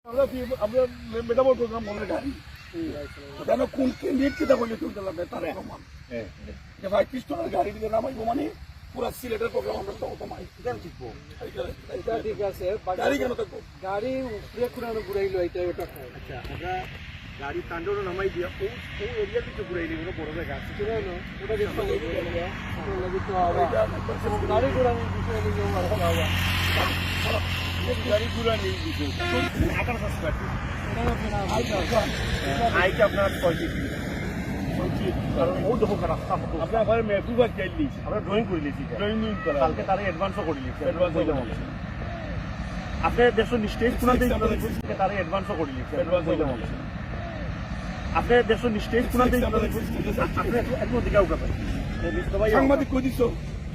আমরা মেটাবো প্রোগ্রাম মনে গাড়ি কেন কোন কেন্দ্রিক কিতা বলে তুলতে লাগবে তার প্রমাণ যে ভাই পিস্তলের গাড়ি দিলে নামাইবো মানে পুরা সিলেটের প্রোগ্রাম আমরা তো কমাই এটা ঠিক আছে গাড়ি কেন থাকবো গাড়ি উপরে কুড়ানো ঘুরাইলো এটা ওটা আচ্ছা আমরা গাড়ি তান্ডবটা নামাই দিয়া ও এরিয়া থেকে ঘুরাইলি কোনো বড় জায়গা আছে কুড়ানো ওটা দেখতে গাড়ি ঘুরানোর বিষয় নিয়ে গাড়ি ঘুরানি আকার সাসপেক্ট আইকে আপনার 35 কারণ ও দেখো রাস্তা আপনার ঘরে মেহবুবা চাইলি আমরা ড্রয়িং করে লিছি ড্রয়িং করা কালকে তারে অ্যাডভান্সও করে লিছি অ্যাডভান্স হইলো আপনি দেশ নিশ্চয়ই কোন দিন তারে অ্যাডভান্সও করে লিছি অ্যাডভান্স হইলো আপনি দেশ নিশ্চয়ই কোন দিন আপনি একদম দিকে উঠা পাই সাংবাদিক কই দিছো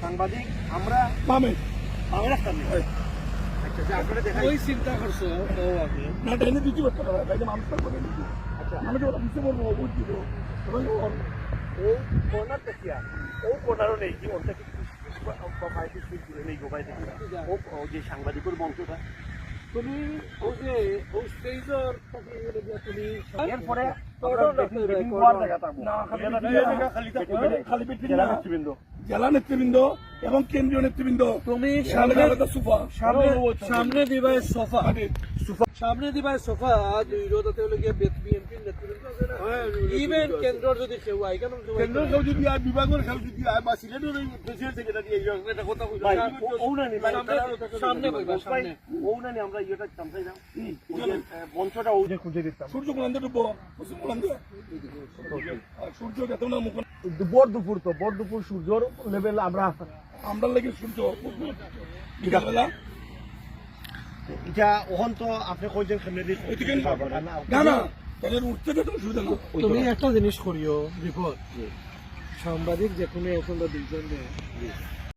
সাংবাদিক আমরা মামে আমি রাস্তা নেই ওই চিন্তা করছো ও আমি না ডাইনে দিতে পারতো না ডাইনে মানুষ করে দিতে আচ্ছা আমি তো বুঝতে পারবো ও বুঝতে পারবো ও কর্নার দেখিয়া ও কর্নারও নেই কি ওটা কি 5 ফিট দূরে নেই গোবাই থেকে ও যে সাংবাদিকের মঞ্চটা তুমি ওই যে ওই স্টেজের তুমি এরপরে খালি জেলা নেতৃবৃন্দ এবং কেন্দ্রীয় নেতৃবৃন্দ তুমি সামনে দিবাই সোফা সামনে দিবাই সোফা দুই রোদাতে হলো গিয়ে বিএনপির নেতৃবৃন্দ আছে না ইভেন কেন্দ্র যদি কেউ আয় কেন কেন্দ্র কেউ যদি আর বিভাগের কেউ যদি আয় বা সিলেটের প্রেসিডেন্ট সেক্রেটারি একটা কথা সামনে কইবা সামনে ওনানি আমরা ইয়েটা চামচাই না মঞ্চটা ও যে খুঁজে দিতাম সূর্য কোলান্দে ডুবো কোলান্দে সূর্য কেত না মুখ বড় দুপুর সূর্যর লেভেল আমরা লাগে সূর্য বিকালবেলা এটা ওখান তো আপনি কইছেন কেমনে দিন না না তাহলে উঠতে তো অসুবিধা না তুমি একটা জিনিস করিও রিপোর্ট সাংবাদিক যে কোনো এখন দুইজন